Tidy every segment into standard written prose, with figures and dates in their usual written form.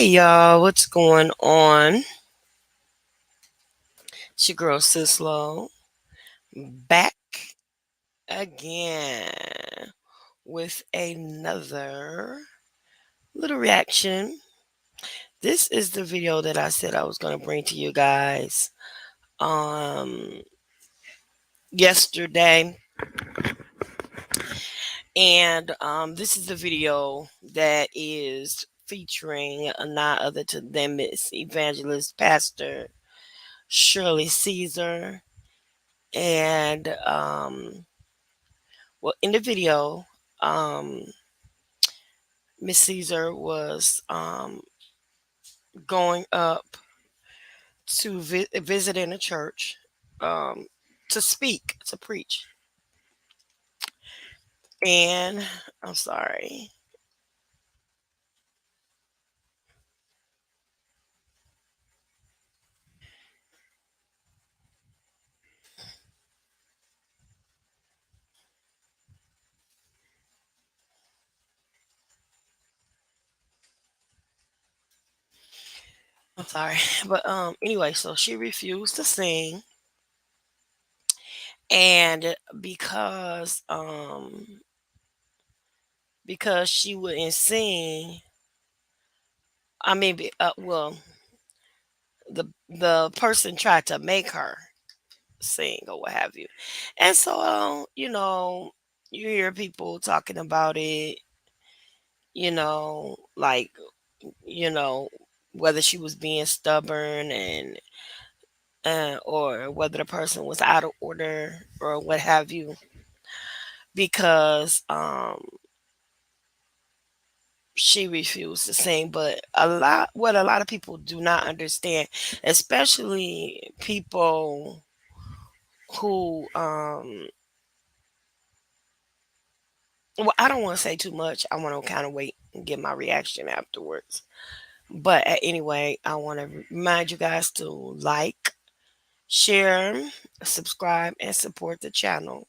Hey y'all, what's going on? It's your girl Sis-Lo back again with another little reaction. This is the video that I said I was going to bring to you guys um yesterday, and this is the video that is featuring none other than Miss Evangelist Pastor Shirley Caesar. And well, in the video, um, Miss Caesar was going up to visit in a church, um, to speak, to preach. And I'm sorry. I'm sorry. But anyway, so she refused to sing, and because she wouldn't sing, well, the person tried to make her sing or what have you. And so, you hear people talking about it, like, you know, whether she was being stubborn and or whether the person was out of order or what have you, because she refused to sing. But what a lot of people do not understand, especially people who well, I don't want to say too much. I want to kind of wait and get my reaction afterwards. But anyway, I want to remind you guys to like, share, subscribe, and support the channel.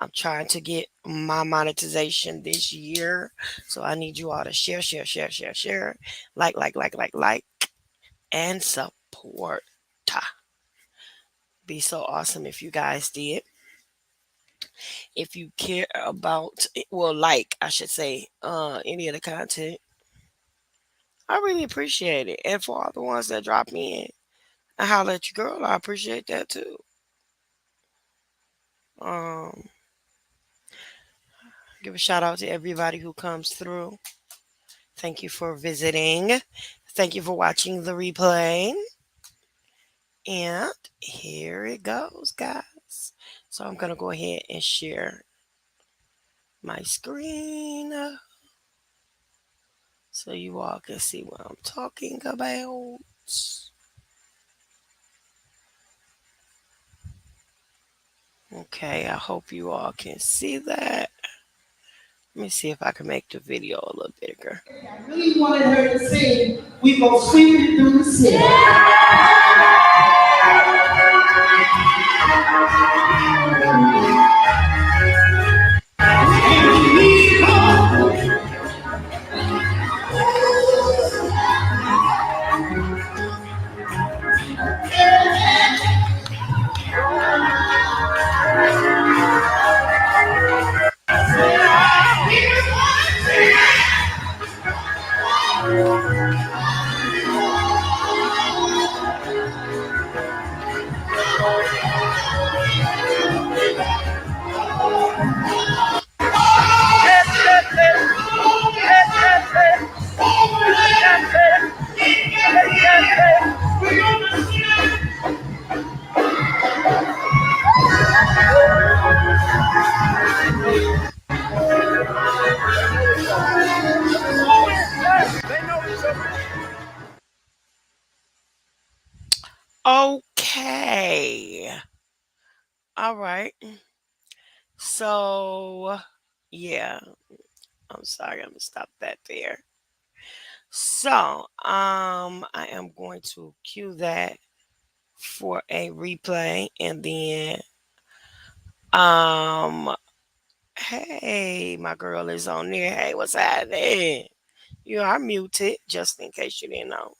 I'm trying to get my monetization this year. So I need you all to share, share, share, share, share, like, and support. Be so awesome if you guys did. If you care about, well, like, I should say, any of the content, I really appreciate it. And for all the ones that drop me in and holler at your girl, I appreciate that too. Um, give a shout out to everybody who comes through. Thank you for visiting. Thank you for watching the replay. And here it goes, guys. So I'm going to go ahead and share my screen so you all can see what I'm talking about. Okay, I hope you all can see that. Let me see if I can make the video a little bigger. I really wanted her to sing, "We Go Swimming Through the Sea." Okay. All right. So, yeah, I'm sorry. I'm gonna stop that there. So, I am going to cue that for a replay, and then, um, hey, my girl is on there. Hey, what's happening? You are muted, just in case you didn't know.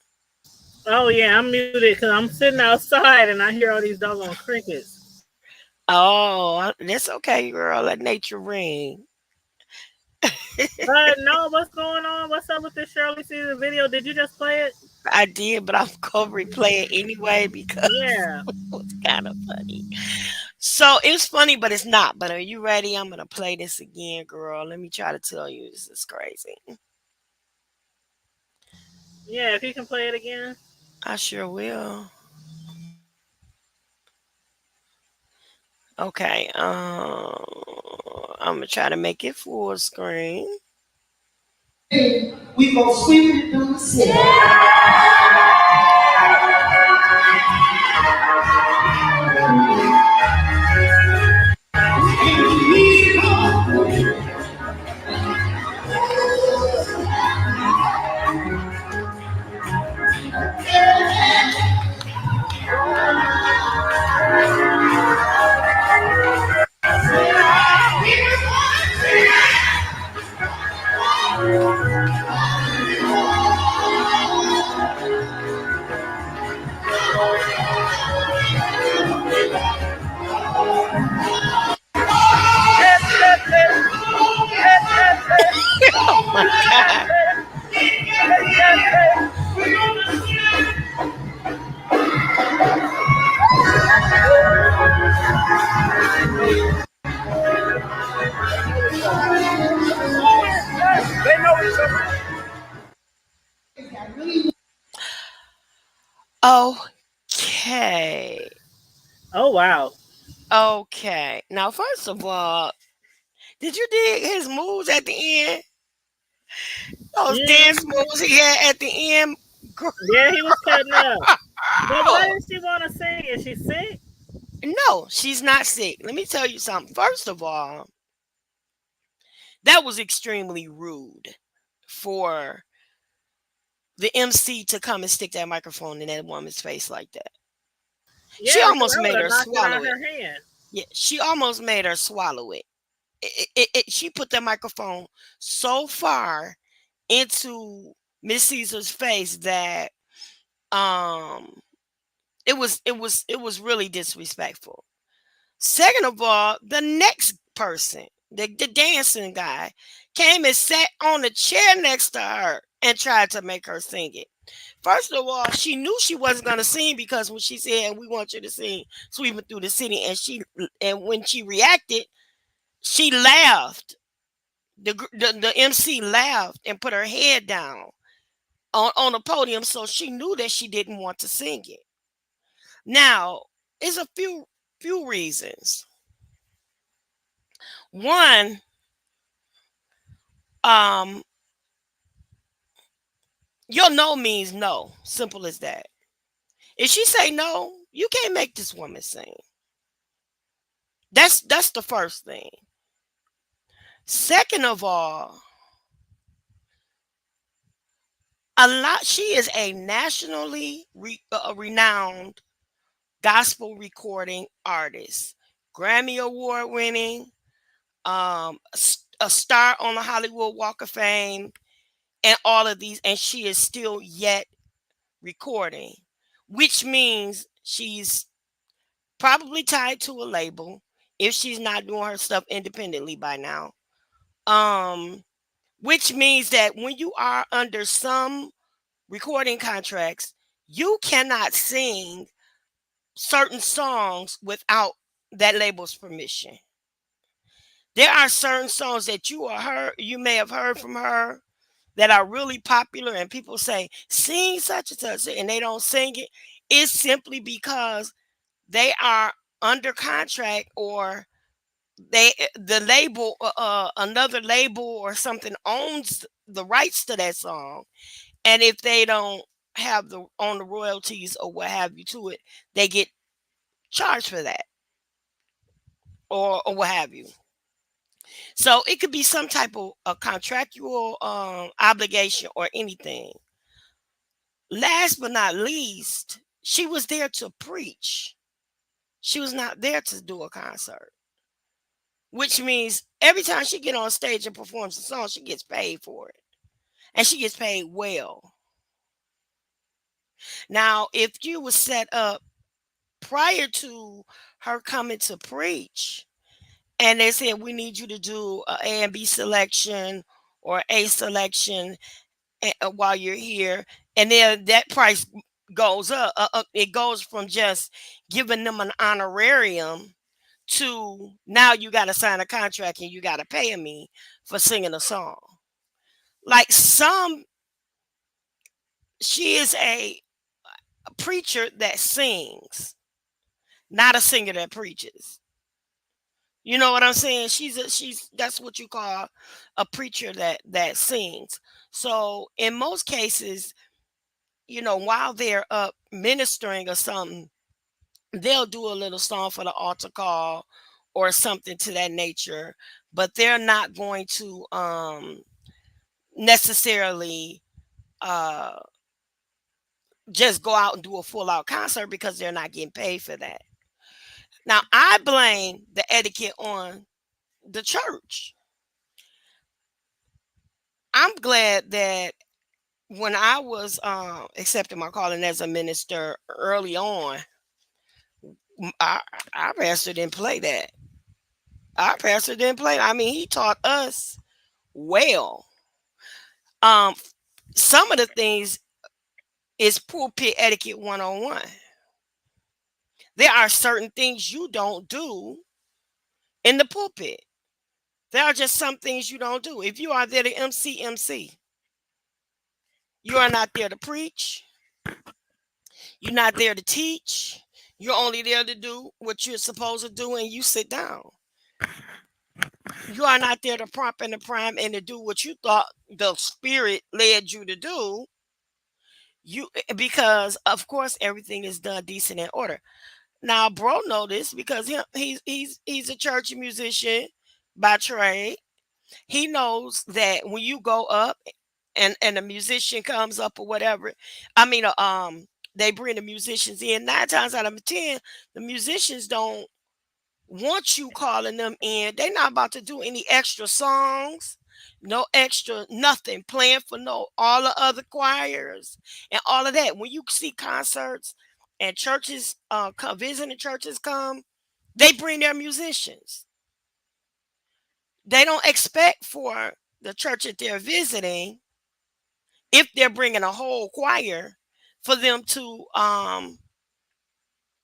Oh yeah, I'm muted because I'm sitting outside and I hear all these doggone crickets. Oh, that's okay, girl. Let nature ring. But no, what's going on? What's up with this Shirley season video? Did you just play it? I did, but I'm gonna replay it anyway because Yeah. it was kind of funny. So it's funny, but it's not. But are you ready? I'm gonna play this again, girl. Let me try to tell you this is crazy. Yeah, if you can play it again. I sure will. Okay. I'm gonna try to make it full screen. We gonna sweep it through the city. Oh my God. Okay. Oh wow. Okay. Now, first of all, did you dig his moves at the end? Those dance Mm, moves he had at the end? yeah, he was cutting up. But why Girl. does she want to sing? Is she sick? No, she's not sick. Let me tell you something. First of all, that was extremely rude for the MC to come and stick that microphone in that woman's face like that. She Yeah, because almost I would made have her knocked it out swallow it. her hand. Yeah, she almost made her swallow it. She put the microphone so far into Miss Caesar's face that um it was really disrespectful. Second of all, the next person, the dancing guy, came and sat on the chair next to her and tried to make her sing it. First of all, she knew she wasn't gonna sing because when she said, "We want you to sing Sweeping Through the City," and when she reacted, she laughed. The MC laughed and put her head down on the podium, so she knew that she didn't want to sing it. Now, there's a few reasons. One, um, your no means no. Simple as that. If she say no, you can't make this woman sing. That's the first thing. Second of all, a lot. She is a nationally renowned gospel recording artist, Grammy Award winning, a star on the Hollywood Walk of Fame, and all of these, and she is still yet recording, which means she's probably tied to a label if she's not doing her stuff independently by now. Um, which means that when you are under some recording contracts, you cannot sing certain songs without that label's permission. There are certain songs that you may have heard from her that are really popular, and people say, sing such and such, and they don't sing it. It's simply because they are under contract, or the label another label or something owns the rights to that song, and if they don't have the on the royalties or what have you to it, they get charged for that, or what have you. So it could be some type of a contractual obligation or anything. Last but not least, she was there to preach. She was not there to do a concert, which means every time she get on stage and performs a song, she gets paid for it. and she gets paid well. Now, if you was set up prior to her coming to preach, and they said we need you to do A and B selection or A selection while you're here, and then that price goes up. It goes from just giving them an honorarium to now you got to sign a contract and you got to pay me for singing a song. Like some, she is a preacher that sings, not a singer that preaches. You know what I'm saying? She's that's what you call a preacher that sings. So in most cases, while they're up ministering or something, they'll do a little song for the altar call or something to that nature, but they're not going to necessarily uh just go out and do a full out concert because they're not getting paid for that. Now I blame the etiquette on the church. I'm glad that when I was accepting my calling as a minister early on, our, our pastor didn't play that. Our pastor didn't play. I mean, he taught us well. Um, some of the things is pulpit etiquette 101. There are certain things you don't do in the pulpit. There are just some things you don't do. If you are there to MC, you are not there to preach. You're not there to teach. You're only there to do what you're supposed to do and you sit down. You are not there to prompt and to prime and to do what you thought the spirit led you to do. Because of course everything is done decent and order. Now, bro, know this because he's a church musician by trade. He knows that when you go up and a musician comes up or whatever, I mean, they bring the musicians in. 9 times out of 10, the musicians don't want you calling them in. They're not about to do any extra songs, no extra nothing playing for no all the other choirs and all of that. When you see concerts and churches visiting churches come, they bring their musicians. They don't expect for the church that they're visiting, if they're bringing a whole choir, for them to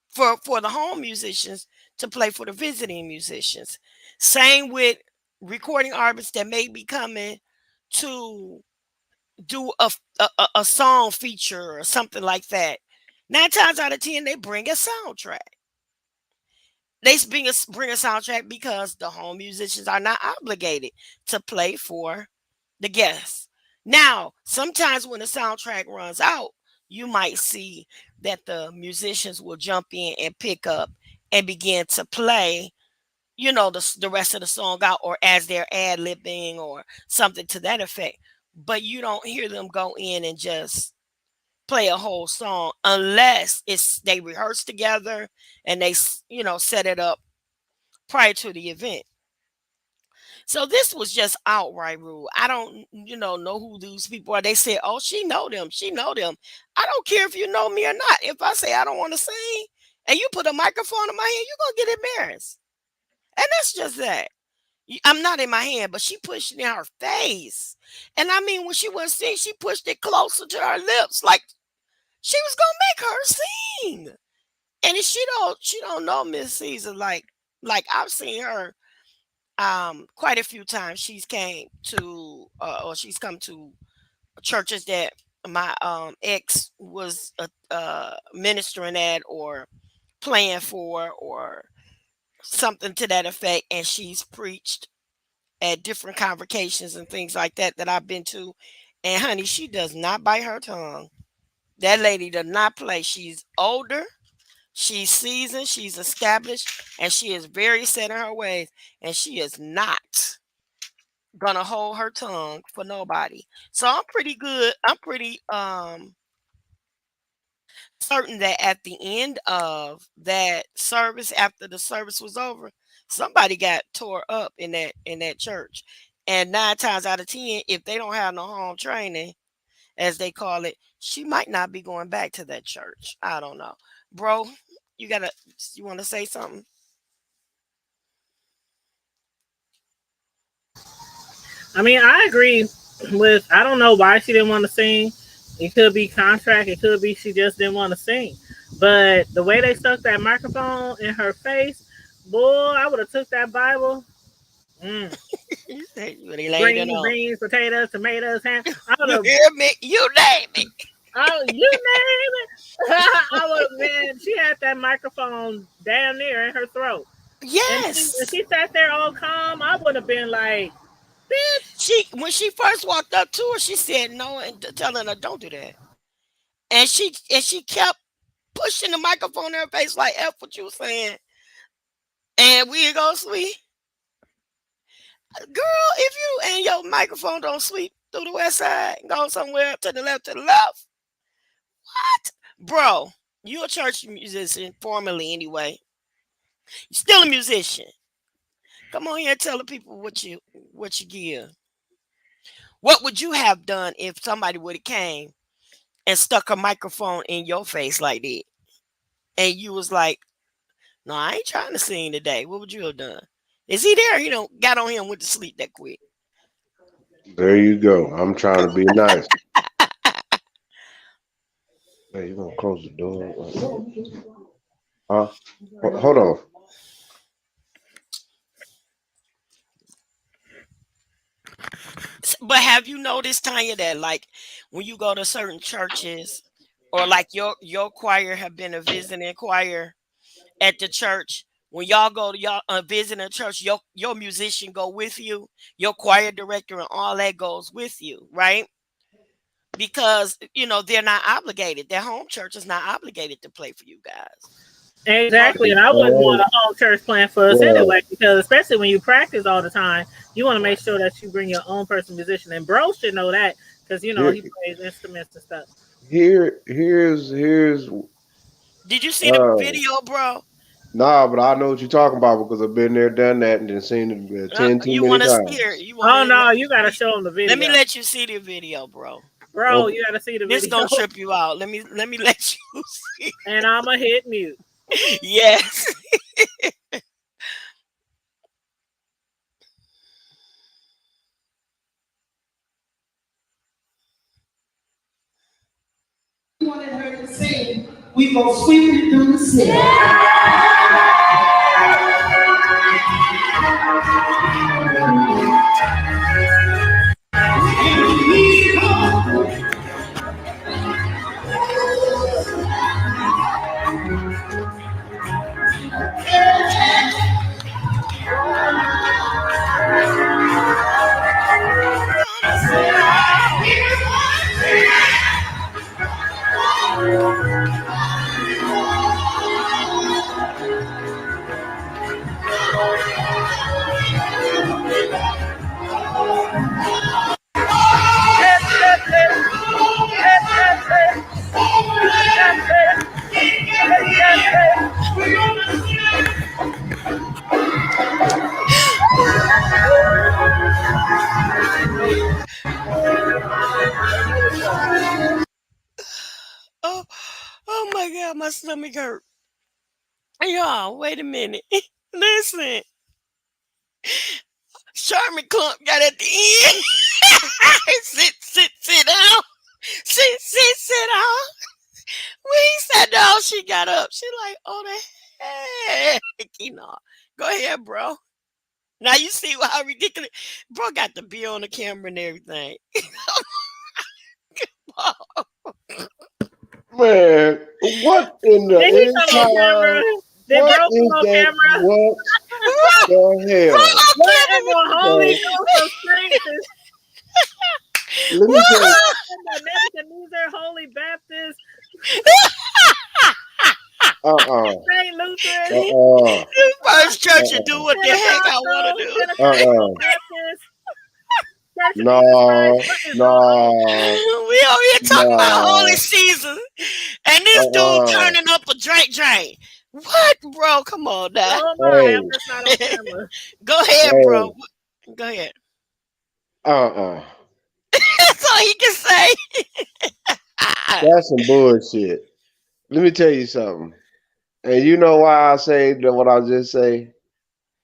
for the home musicians to play for the visiting musicians. Same with recording artists that may be coming to do a song feature or something like that. 9 times out of 10, they bring a soundtrack. They bring a soundtrack because the home musicians are not obligated to play for the guests. Now, sometimes when the soundtrack runs out, you might see that the musicians will jump in and pick up and begin to play, the rest of the song out, or as they're ad libbing or something to that effect. But you don't hear them go in and just play a whole song unless it's they rehearse together and they set it up prior to the event. So this was just outright rude. I don't, know who these people are. They said, "Oh, she know them. She know them." I don't care if you know me or not. If I say I don't want to sing, and you put a microphone in my hand, you're gonna get embarrassed. And that's just that. I'm not in my hand, but she pushed it in her face. And I mean, when she was singing, she pushed it closer to her lips, like she was gonna make her sing. And if she don't know Miss Caesar like I've seen her quite a few times. She's came to or she's come to churches that my ex was ministering at or playing for or something to that effect, and she's preached at different convocations and things like that I've been to. And honey, she does not bite her tongue. That lady does not play. She's older, she's seasoned, she's established, and she is very set in her ways, and she is not gonna hold her tongue for nobody. So I'm pretty good. I'm pretty certain that at the end of that service, after the service was over, somebody got tore up in that church. And 9 times out of 10, if they don't have no home training, as they call it, she might not be going back to that church. I don't know. Bro, you gotta you wanna say something? I mean, I agree with. I don't know why she didn't want to sing. It could be contract. It could be she just didn't want to sing. But the way they stuck that microphone in her face, boy, I would have took that Bible. Mm. They laid it Green on. beans, potatoes, tomatoes, ham. I would You have. hear me? You name it. Oh, you name it. I would. Man, she had that microphone damn near in her throat, and Yes. she sat there all calm. I would have been like, bitch. She when she first walked up to her, she said no and telling her don't do that. And she kept pushing the microphone in her face like F what you saying. And we go sweet. Girl, if you and your microphone don't sweep through the west side and go somewhere to the left, bro, you a church musician, formerly anyway. You still a musician. Come on here and tell the people what you give. What would you have done if somebody would have came and stuck a microphone in your face like that? And you was like, no, I ain't trying to sing today. What would you have done? Is he there? Got on him and went to sleep that quick. There you go. I'm trying to be nice. Hey, you gonna close the door? Huh? Hold on. But have you noticed, Tanya, that like when you go to certain churches or like your choir have been a visiting choir at the church, when y'all go to y'all visiting a church, your musician go with you, your choir director and all that goes with you, right? Because they're not obligated. Their home church is not obligated to play for you guys. Bro, Exactly, and I wouldn't want a home church plan for us Well, anyway, because especially when you practice all the time, you want to make sure that you bring your own person musician. And bro should know that because here, he plays instruments and stuff. here's did you see the uh video, bro? nah, but I know what you're talking about because I've been there, done that, and then seen it ten too You many want to see her? times. You want Oh me to no, you got to show them the let me video, let you see the video, bro. bro. Okay. You got to see the This video, gonna trip you out. Let me let you see. and I'ma hit mute. Yes. Wanted her to sing, we go sweeping through the city. Gonna see. Oh, oh my God, my stomach hurt. Y'all, wait a minute. Listen, Sherman Clump got at the end. Sit down. Sit down. When he sat down, she got up. She like, oh, the heck, Go ahead, bro. Now you see how ridiculous. Bro got the beer on the camera and everything. Man, what in the Did he come on camera? entire? Did What bro come is on that? camera? What Bro, the bro hell? on What in camera. the Holy Okay, Ghost of strength is let me tell Woo! in the Nebuchadnezzar Holy Baptist uh-uh, St. Lutheran uh-uh, First church and do uh-uh, what the heck I want to do. Pentecostal uh-uh. Baptist Church of Jesus Christ. No, What is going on? no, We over here talking about holy no, season, and this dude uh-uh. turning up a drink drain. What, bro? Come on, now. Oh my, I'm Hey, just not on camera. Go ahead, bro. hey, Go ahead. Uh-uh. That's all he can say. That's some bullshit. Let me tell you something. And you know why I say that what I just say?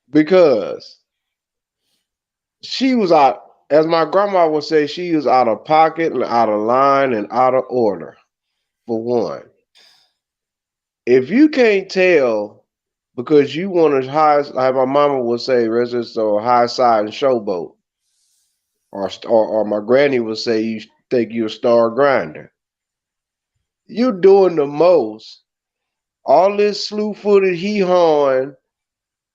Because she was out, as my grandma would say, she was out of pocket and out of line and out of order. For one, if you can't tell because you want to high, like my mama would say, residence or high side and showboat, or my granny would say, you think you're a star grinder. You doing the most. All this slew footed hee hawing,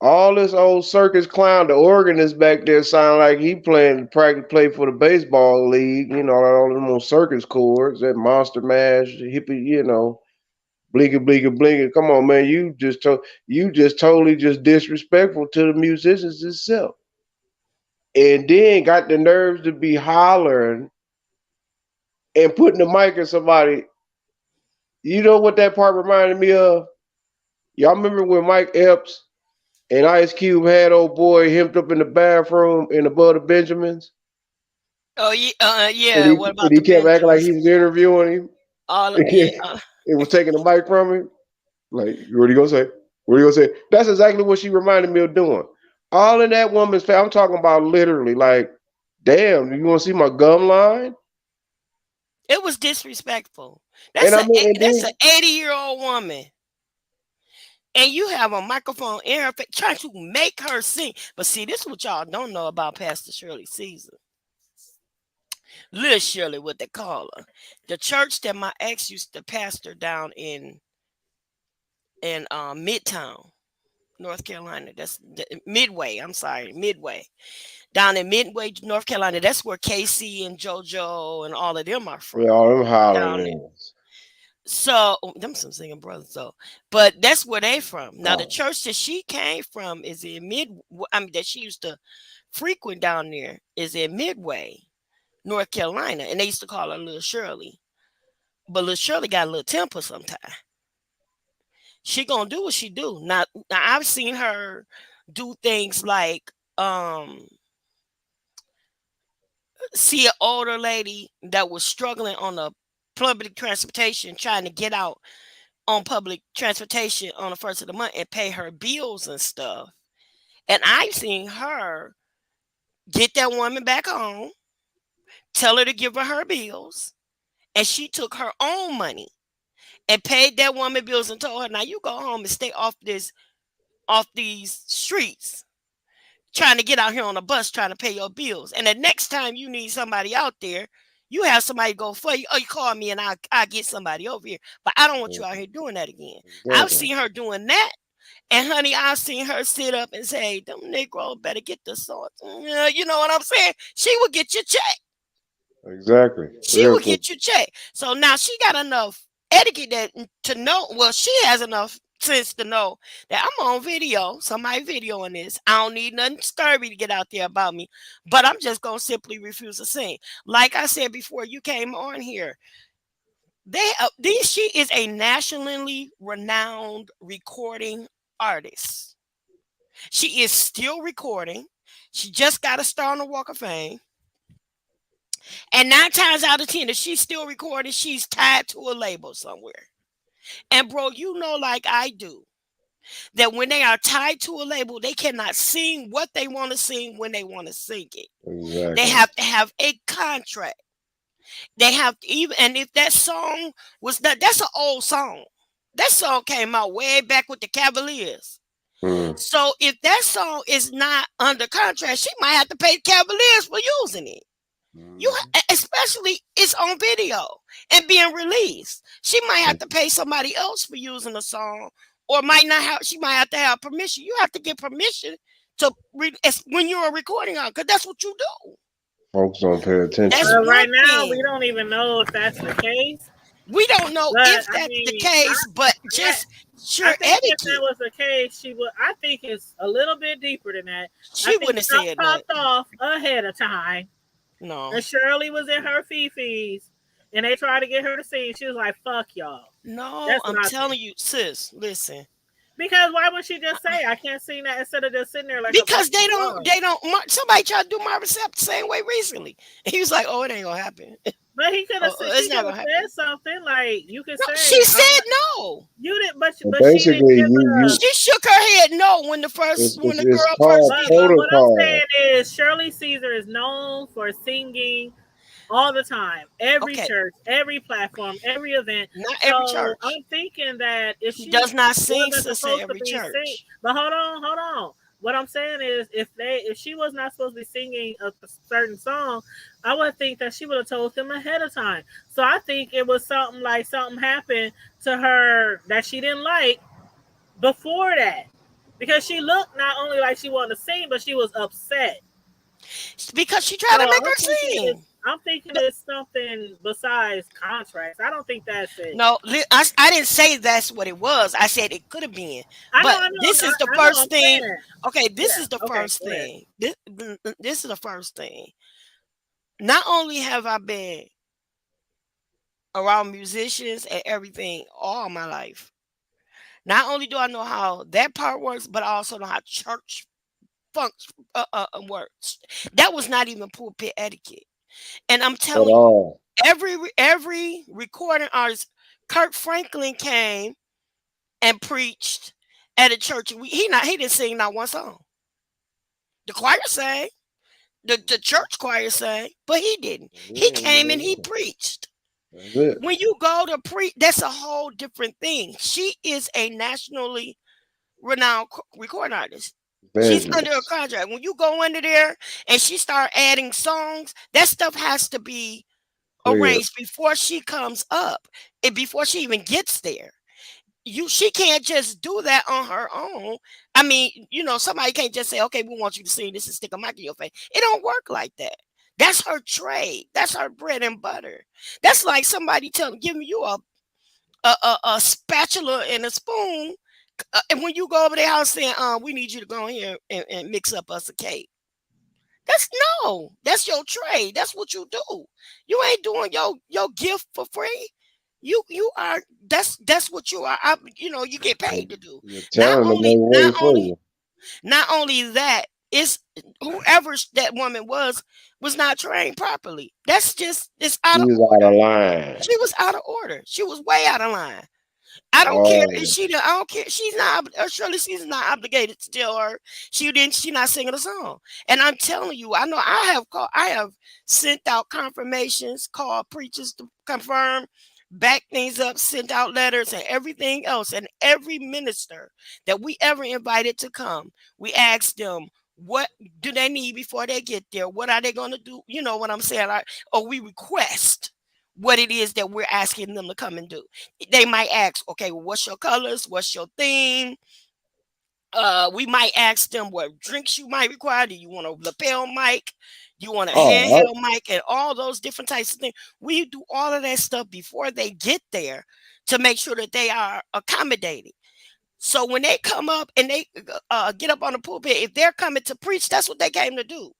all this old circus clown, the organist back there sound like he playing practice play for the baseball league, all them old circus chords, that monster mash, hippie, blinky blinky blinky. Come on, man, you just totally just disrespectful to the musicians itself. And then got the nerves to be hollering and putting the mic in somebody. You know what that part reminded me of? Y'all remember when Mike Epps and Ice Cube had old boy hemmed up in the bathroom in above the Benjamins, Oh yeah, and yeah. he What and about he the kept acting like Benjamins? he was interviewing him. All yeah. It was taking the mic from him. Like, what are you gonna say? What are you gonna say? That's exactly what she reminded me of doing. All in that woman's face. I'm talking about literally. Like, damn, you want to see my gum line? It was disrespectful. And That's I a mean, and that's an then 80-year-old woman, and you have a microphone in her face trying to make her sing. But see, this is what y'all don't know about Pastor Shirley Caesar. Little Shirley, what they call her. The church that my ex used to pastor down in Midtown, North Carolina. That's Midway. I'm sorry, Midway. Down in Midway, North Carolina. That's where Casey and JoJo and all of them are from. yeah, all them Down there. hollering. So them some singing brothers though, but that's where they from. Now the Oh, church that she came from is in I mean that she used to frequent down there is in Midway, North Carolina, and they used to call her Little Shirley. But Little Shirley got a little temper sometimes. She gonna do what she do. Now I've seen her do things like see an older lady that was struggling on the public transportation trying to get out on public transportation on the first of the month and pay her bills and stuff. And I've seen her get that woman back home, tell her to give her bills, and she took her own money and paid that woman bills and told her, "Now you go home and stay off these streets, trying to get out here on a bus trying to pay your bills. And the next time you need somebody out there, you have somebody go for you. Oh, you call me and I'll get somebody over here. But I don't want you out here doing that again." I've exactly, seen her doing that. And honey, I've seen her sit up and say, "Them Negro better get the sauce." You know what I'm saying? She will get your check. exactly. She Yeah, will get your check. So now she got enough etiquette to know. Well, she has enough sense to know that I'm on video. Somebody videoing this. I don't need nothing scurvy to get out there about me. But I'm just gonna simply refuse to sing. Like I said before, you came on here. She is a nationally renowned recording artist. She is still recording. She just got a star on the Walk of Fame. And 9 times out of 10, if she's still recording, she's tied to a label somewhere. And bro, you know, like I do, that when they are tied to a label, they cannot sing what they want to sing when they want to sing it. They exactly. have to have a contract. They have to even, and if that song was that's an old song. That song came out way back with the Cavaliers. Hmm. So if that song is not under contract, she might have to pay the Cavaliers for using it. Mhm. Especially it's on video and being released. She might have to pay somebody else for using the song, or might not have. She might have to have permission. You have to get permission to when you're a recording on, because that's what you do. Folks don't pay That's attention. one Right now, we thing. don't even know if that's the case. We don't know But if I that's the mean, case, but I, just I sure think if that etiquette. was the case, she would. I think it's a little bit deeper than that. I She think wouldn't have stuff said popped nothing. off ahead of time, No, and Shirley was in her fifis, and they tried to get her to sing. She was like, "Fuck y'all." no, That's what I'm I think. telling you, sis. Listen. Because why would she just say I can't sing that instead of just sitting there like a Because fucking clown? somebody tried to do my recept the same way recently. He was like, "Oh, it ain't gonna happen. But he could have said It's she not could have gonna happen." said something like you could No, say she I'm said not, no. you didn't But but she didn't basically, give a She shook her head no when when the it's girl first called did it. but what I'm protocol. saying is Shirley Caesar is known for singing all the time, every Okay, church, every platform, every event. not every So church. I'm thinking that if She she does not sing wasn't sis in supposed to every be sing, church. but hold on. What I'm saying is, if she was not supposed to be singing a certain song, I would think that she would have told them ahead of time. So I think it was something like something happened to her that she didn't like before that, because she looked not only like she wanted to sing, but she was upset. Because she So tried to make her sing. I'm thinking it's something besides contracts. I don't think that's it. No, I didn't say that's what it was. I said it could have been. But this is the I know. first I'm thing. saying, Okay, this yeah. is the Okay, first go ahead. thing. This is the first thing. Not only have I been around musicians and everything all my life, not only do I know how that part works, but I also know how church works. That was not even pulpit etiquette. And I'm At telling you, all. every recording artist, Kirk Franklin came and preached at a church. He didn't sing not one song. The choir sang, the church choir sang, but he didn't. He came and he preached. That's it. When you go to preach, that's a whole different thing. She is a nationally renowned recording artist. She's under a Evangelist. contract. When you go under there and she start adding songs, that stuff has to be Clear. arranged before she comes up and before she even gets there. She can't just do that on her own. I mean, somebody can't just say, "Okay, we want you to sing this and stick a mic in your face." It don't work like that. That's her trade. That's her bread and butter. That's like somebody giving you a spatula and a spoon, and when you go over their house saying, "We need you to go in here and mix up us a cake." That's no. That's your trade. That's what you do. You ain't doing your gift for free. You are that's what you are. You get paid to do. You're Not telling them only they not wait for only you. not only that, it's whoever that woman was not trained properly. It's out She of was out order. of line. She was out of order. She was way out of line. I don't care if Oh, I don't care. She's not. Shirley, she's not obligated to tell her she didn't. She not singing a song. And I'm telling you, I know. I have sent out confirmations, called preachers to confirm, back things up, sent out letters and everything else. And every minister that we ever invited to come, we asked them what do they need before they get there. What are they going to do? You know what I'm saying? Or we request what it is that we're asking them to come and do. They might ask, okay, well, what's your colors? What's your theme? We might ask them what drinks you might require. Do you want a lapel mic? You want a oh, handheld mic and all those different types of things. We do all of that stuff before they get there to make sure that they are accommodated. So when they come up and they get up on the pulpit, if they're coming to preach, that's what they came to do.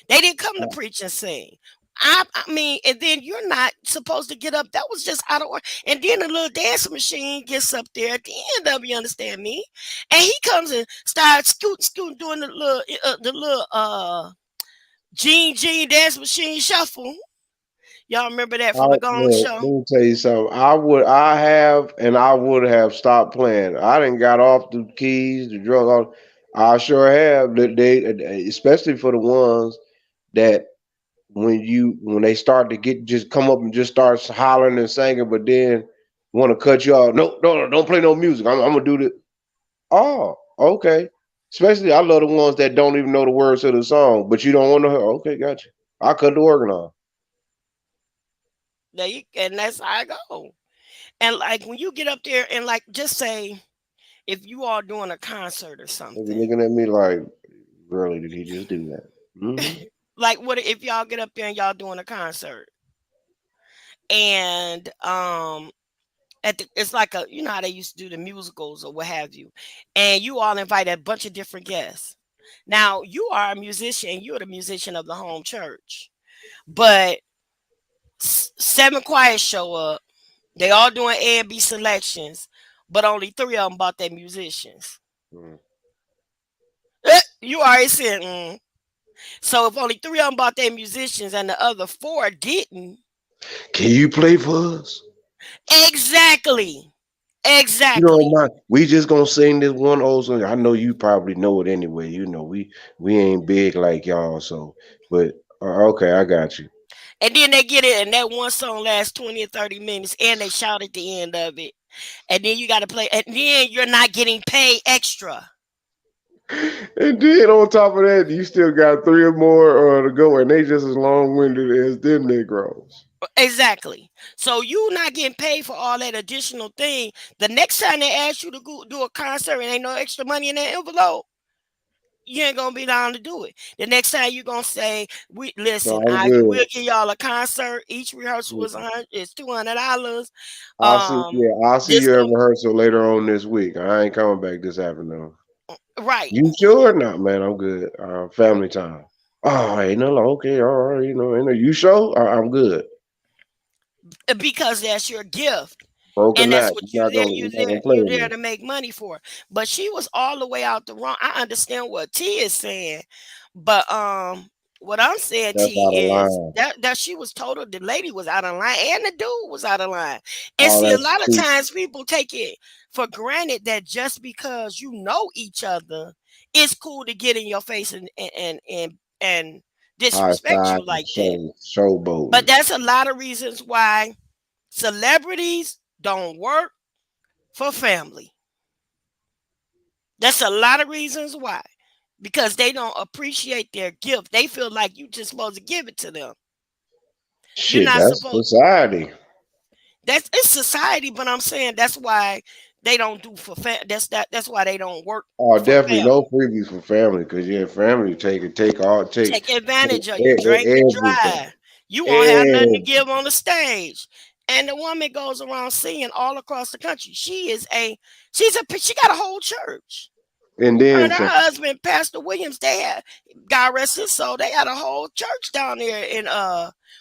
They didn't come to preach and sing. I mean, and then you're not supposed to get up. That was just out of order. And then the little dancing machine gets up there at the end of, you understand me? And he comes and starts scooting, doing the little Gene dance machine shuffle. Y'all remember that from the Gong look, Show? let me tell you something. I would have stopped playing. I didn't got off the keys, the drug. I sure have. Especially for the ones that when they start to get just come up and just start hollering and singing, but then want to cut you off. No, no, no, don't play no music. I'm gonna do this. Oh, okay. Especially I love the ones that don't even know the words of the song, but you don't want to. Okay, gotcha. I cut the organ off. And that's how I go. And like when you get up there and like just say if you are doing a concert or They be something, looking at me like, really, did he just do that? like what if y'all get up there and y'all doing a concert and it's like how they used to do the musicals or what have you, and you all invite a bunch of different guests. Now you are a musician, you're the musician of the home church, but seven choirs show up. They all doing A and B selections, but only three of them bought their musicians. Mm. You already said, so if only three of them bought their musicians and the other four didn't, Can you play for us? exactly, You know, exactly, my we just gonna sing this one old song. I know you probably know it anyway. You know, we ain't big like y'all, so but okay, I got you. and then they get it, and that one song lasts 20 or 30 minutes, and they shout at the end of it, and then you got to play, and then you're not getting paid extra. And then on top of that, you still got three or more to go, and they just as long winded as them Negroes. Exactly. So you not getting paid for all that additional thing. The next time they ask you to go do a concert and ain't no extra money in that envelope, you ain't gonna be down to do it. The next time you gonna say, "We So listen, I'm I good. will give y'all a concert. Each rehearsal was is $200. I'll see. Um, Yeah, I'll see this you at gonna rehearsal later on this week. I ain't coming back this afternoon. right." You sure? No, man. I'm good. Family time. Oh, ain't no okay. All right. Ain't no, you sure? I'm good. Because that's your gift. Broke or And that's not, what you there. you're not gonna play You're with there me. to make money for. But she was all the way out the wrong. I understand what T is saying, but what I'm saying, That's T, out of is line. that she was told the lady was out of line and the dude was out of line. And All see, a that lot of stupid. times people take it for granted that just because you know each other, it's cool to get in your face and High disrespect five you and like that. But showboating. that's a lot of reasons why celebrities don't work for family. That's a lot of reasons why. Because they don't appreciate their gift. They feel like you just supposed to give it to them. You're Shit, not that's supposed. society. That's it's society, but I'm saying that's why they don't do for that's why they don't work Oh, for definitely no family. freebies for family, cause yeah, family take all Take advantage of you, drink you everything, dry. You won't have nothing to everything, give on the stage. And the woman goes around singing all across the country. She got a whole church. and Her then and her some, husband, Pastor Williams, they had God rest his soul. They had a whole church down there in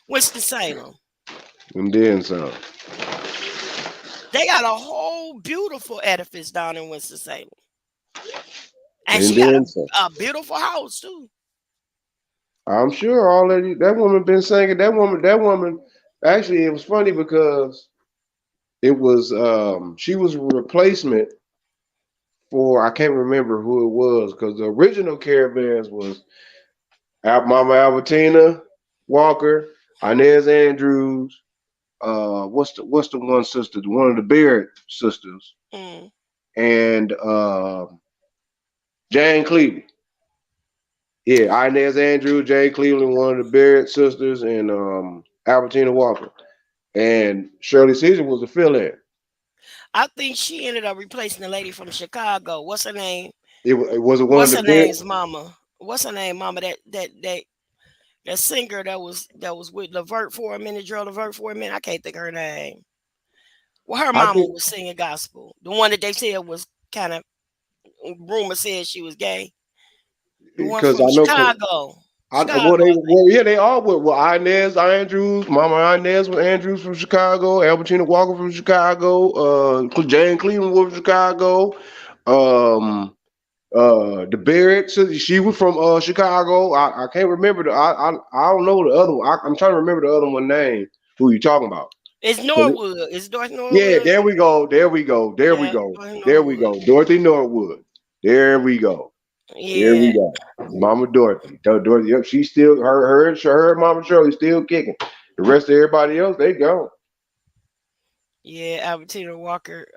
Winston Salem. and then some, They got a whole beautiful edifice down in Winston Salem, and and she got then some. a beautiful house too. I'm sure all that woman been singing. That woman. Actually, it was funny because it was she was a replacement for I can't remember who it was because the original Caravans was Mama Albertina Walker, Inez Andrews. What's the one sister? One of the Barrett sisters, Mm. and Jane Cleveland. Yeah, Inez Andrews, Jane Cleveland, one of the Barrett sisters, and Albertina Walker. And Shirley Caesar was the fill-in. I think she ended up replacing the lady from Chicago. What's her name? It was one of What's the her Barrett. name's mama? What's her name, mama? That singer that was with Levert for a minute, Gerald Levert for a minute. I can't think of her name. Well, her I mama think was singing gospel. The one that they said was kind of rumor said she was gay. The one because from I know Chicago. well, Chicago, I think. yeah, they all were. Well, Inez Andrews, Mama Inez was Andrews from Chicago, Albertina Walker from Chicago, Jane Cleveland was from Chicago, um, the Barrett, so she was from Chicago. I can't remember I don't know the other one. I'm trying to remember the other one name. Who you talking about? It's Norwood. It's North Yeah, Norwood. there we go. There we go. There we Yeah, go. North There we Norwood. go. Dorothy Norwood. There we go. There Yeah, we go. Mama Dorothy. Dorothy. Yep, she's still her Mama Shirley still kicking. The rest of everybody else, they gone. yeah. Albertina Walker.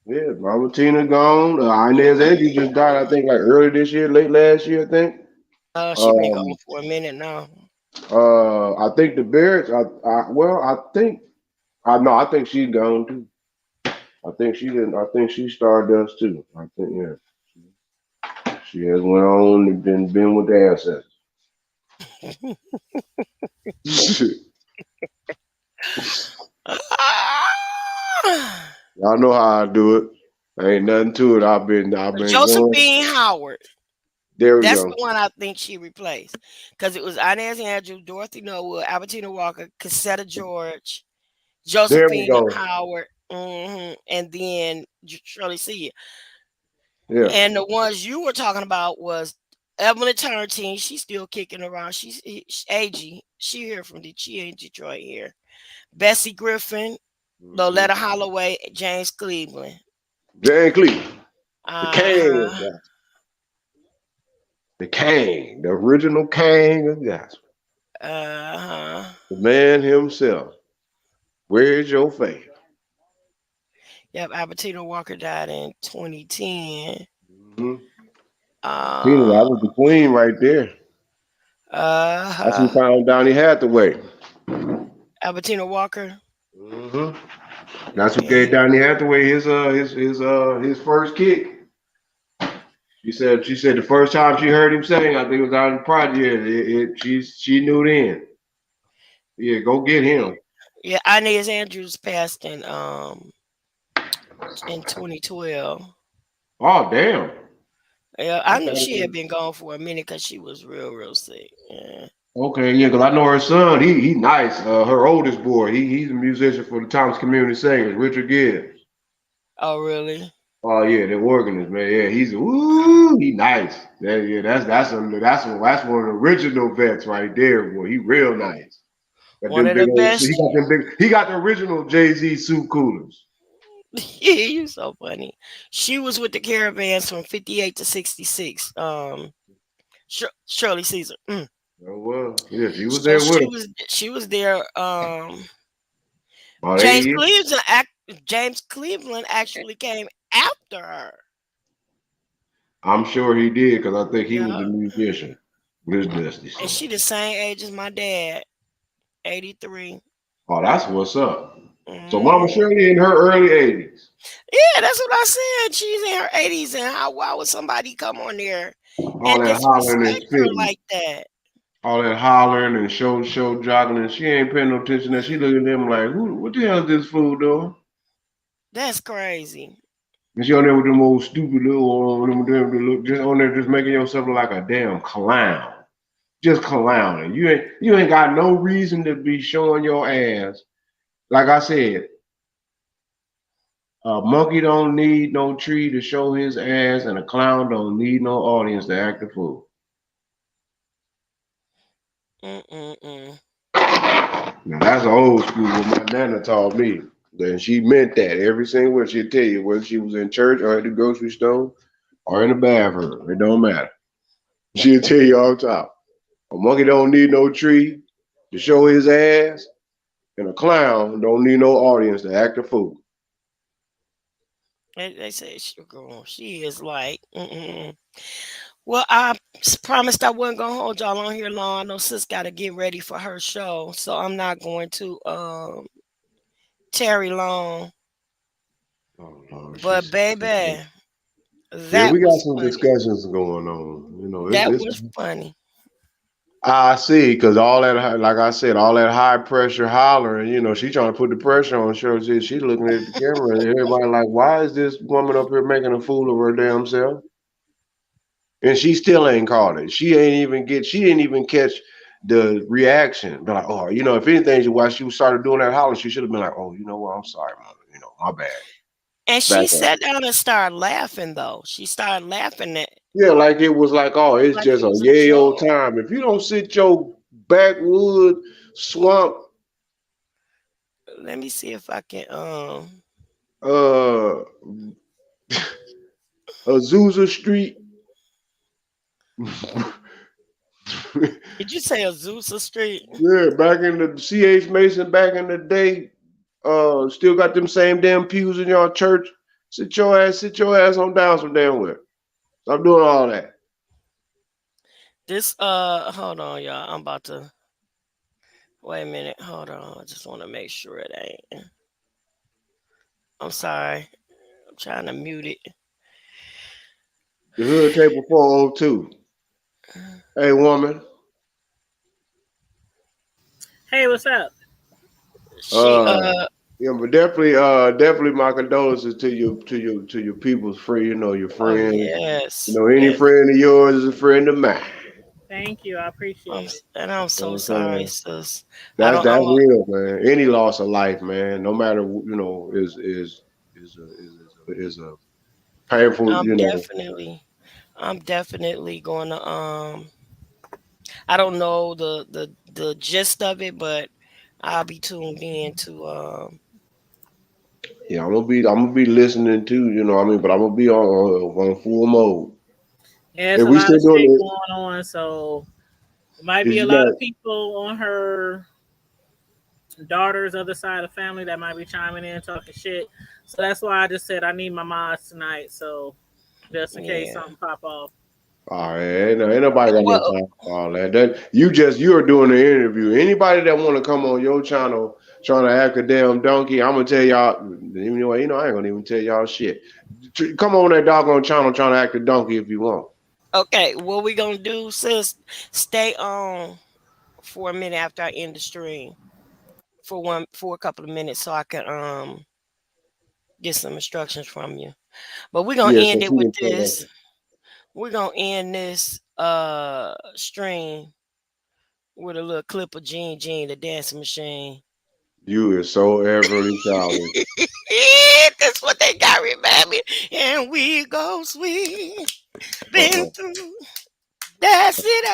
Yeah, Mama Tina gone. Inez Andrews just died, I Mhm. think, like early this year, late last year, I think. She been gone Um, for a minute now. I think the Barretts. I think. I know. I think she's gone too. I think she didn't. I think she Stardust too. I think yeah. She has went on and been with the assets. Y'all know how I do it. Ain't nothing to it. I've been going. Josephine Howard. There we That's go. the one I think she replaced because it was Inez Andrews, Dorothy Norwood, Albertina Walker, Cassetta George, There we Josephine go. Howard. And then Shirley see it. Yeah. And the ones you were talking about was Evelyn Turntine. She's still kicking around. AG. She here from she in Detroit here. Bessie Griffin, Hmm. Loletta Holloway, James Cleveland. Jan Cleveland, the Uh king of huh. gospel. The king, the original king of gospel. Uh huh. The man himself. Where's your faith? Yep. Albertina Walker died in 2010. Hmm. Tina, Uh that was the queen right there. That's who huh. found Donny Hathaway. Albertina Walker. Hmm. That's who gave Yeah. Donny Hathaway his first kick. She said the first time she heard him sing, I think it was out in the project. She knew then. Yeah, go get Yeah. him. Yeah. Inez Andrews passed in 2012. Oh damn. Yeah, I I knew thought it she had was- been gone for a minute because she was real sick. Yeah. Okay, yeah, because I know her son. He nice. Her oldest boy. He's a musician for the Thomas Community Singers, Richard Gibbs. Oh, really? Oh yeah, the organist man. Yeah, he's ooh, he nice. Yeah, that's one of the original vets right there, boy. He real nice. Got One them of big the old. best. He got the original Jay Z soup coolers. You so funny. She was with the Caravans from 58 to 66. Shirley Caesar. Oh well, yeah, she was So there with him she was there. about 8 years. James Cleveland actually came after her. I'm sure he did because I think he was a Yeah, musician. Miss Dusty and son. she the same age as my dad, 83. Oh, that's what's up. So Mama Hmm. Shirley in her early 80s. Yeah, that's what I said. She's in her 80s, and how why would somebody come on there All and that hollering and disrespect her spitting. like that? All that hollering and show jogging, and she ain't paying no attention. And she looking at them like, who? What the hell is this fool doing? That's crazy. And she on there with them old stupid little, just on there, just making yourself look like a damn clown, just clowning. You ain't got no reason to be showing your ass. Like I said, a monkey don't need no tree to show his ass, and a clown don't need no audience to act a fool. Mm-mm-mm. Now that's old school. What my nana taught me. And she meant that every single word she'd tell you, whether she was in church or at the grocery store or in the bathroom. It don't matter. She'll tell you all the time. A monkey don't need no tree to show his ass, and a clown don't need no audience to act a fool. They say she is like. Mm-mm. Well, I promised I wasn't gonna hold y'all on here long. I know sis got to get ready for her show, so I'm not going to tarry long. Oh Lord, But she's baby, yeah. that We got was some funny. discussions going on. That It's was funny. I see, because all that, like I said, all that high pressure hollering, she trying to put the pressure on Shirley. She's looking at the camera, and everybody like, why is this woman up here making a fool of her damn self? And she still ain't caught it. She didn't even catch the reaction. Be like, oh, if anything, while she started doing that holler, she should have been like, oh, you know what? I'm sorry, mama. My bad. And Back she up. sat down and started laughing though. She started laughing at Yeah, like it was like, oh, it's like just it a was a yay old joke. time. If you don't sit your backwood swamp Let me see if I can uh Azusa Street. did you say Azusa Street? Yeah, back in the C.H. Mason back in the day, still got them same damn pews in your church. Sit your ass on down some damn well. Stop doing all that. This hold on y'all. I'm about to wait a minute. Hold on. I just want to make sure it ain't. I'm sorry. I'm trying to mute it. The hood table 402. Hey woman. Hey, what's up? She Uh yeah, but definitely my condolences to your people's free, your oh friends. yes. Any Yes. friend of yours is a friend of mine. Thank you. I appreciate it. And I'm You know so what I'm sorry, saying? sis. I That's don't. I'm. real, man. Any loss of life, man, no matter is a painful. I'm definitely. I'm definitely going to. I don't know the gist of it, but I'll be tuned in to. Yeah, I'm gonna be listening too. I mean, but I'm gonna be on full mode. Yeah, it's If a we lot still of doing shit it, going on, so it might be is a you lot not? of people on her daughter's other side of the family that might be chiming in talking shit. So that's why I just said I need my mods tonight. So just in case Yeah. something pop off. All right, ain't nobody got no Well. time for all that. You're doing the interview. Anybody that want to come on your channel trying to act a damn donkey, I'm gonna tell y'all. I ain't gonna even tell y'all shit. Come on that doggone channel trying to act a donkey if you want. Okay. What we gonna do, sis? Stay on for a minute after I end the stream for a couple of minutes so I can get some instructions from you. But we're gonna Yeah, so end it she with can tell us. this. We're gonna end this stream with a little clip of Jean the dancing machine. You is so everly childish. That's what they got remind me. And we go sweet. Been Uh-uh. through that city.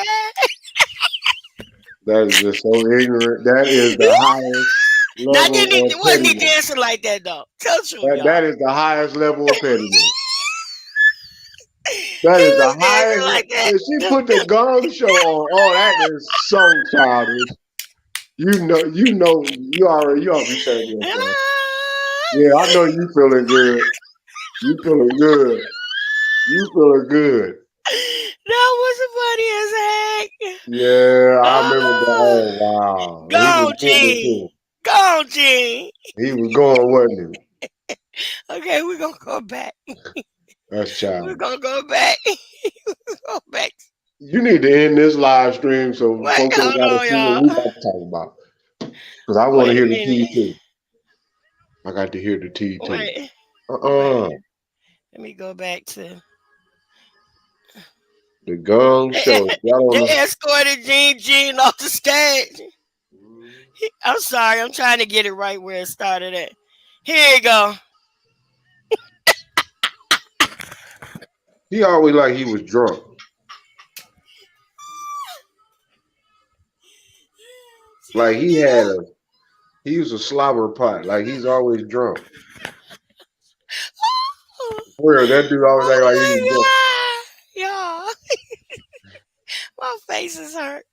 That is just so ignorant. That is the highest Now level didn't he of wasn't he pettiness. dancing like that though? Tell the truth, That y'all. is the highest level of pettiness. He That is the was dancing highest. like that. If she put the gong show on, oh, that is so childish. You ought to be ashamed of yourself. Yeah, I know you feeling good. You feeling good. You feeling good. That was funny as heck. Yeah, I remember that. Oh, Oh wow, and he was go, going Gene. too. Go, Gene. He was going, wasn't he? Okay, we're gonna go back. That's We're childish. gonna go back. Go back. You need to end this live stream so Wait, folks ain't hold got to on, see what we y'all. about to talk about. Because I want to Wait a hear the minute. tea too. I got to hear the tea too. Wait. Wait. Uh-uh. Let me go back to. The Gong Show. Y'all They don't escorted Gene off the stage. know. I'm sorry. I'm trying to get it right where it started at. Here you go. He always like he was drunk. Like he was a slobber pot. Like he's always drunk. Where that dude always act like he was drunk. Oh my god, y'all! My face is hurt.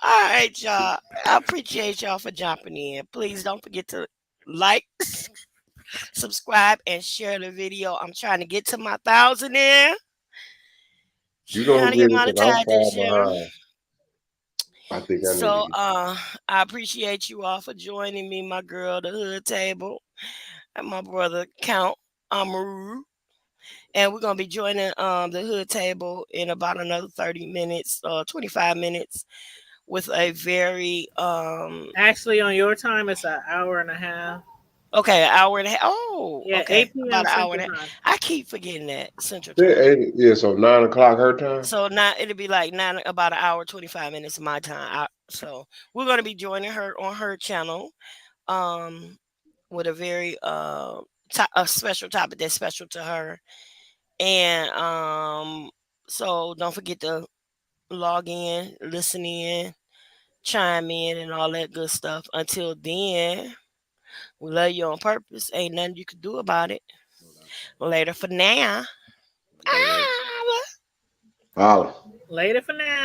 All right, y'all. I appreciate y'all for jumping in. Please don't forget to like, subscribe, and share the video. I'm trying to get to my 1,000 there. You Trying gonna to get get it because I'm monetized this far year. behind. I think I need to So get. I appreciate you all for joining me, my girl, the hood table, and my brother Count Amaru. And we're gonna be joining the hood table in about another 30 minutes, 25 minutes with a very Actually, on your time, it's an hour and a half. okay, an hour and a half. Oh, Yeah, okay. 8 p.m. About an hour and Central a half. Time. I keep forgetting that Central Yeah, Time. yeah, so 9 o'clock her time. So now it'll be like nine about an hour, 25 minutes of my time. So we're gonna be joining her on her channel. Um with a very a special topic that's special to her. And so don't forget to log in, listen in, chime in, and all that good stuff. Until then, we love you on purpose. Ain't nothing you can do about it. No doubt about Later for now. it. Later. Ah. Holla. Later for now.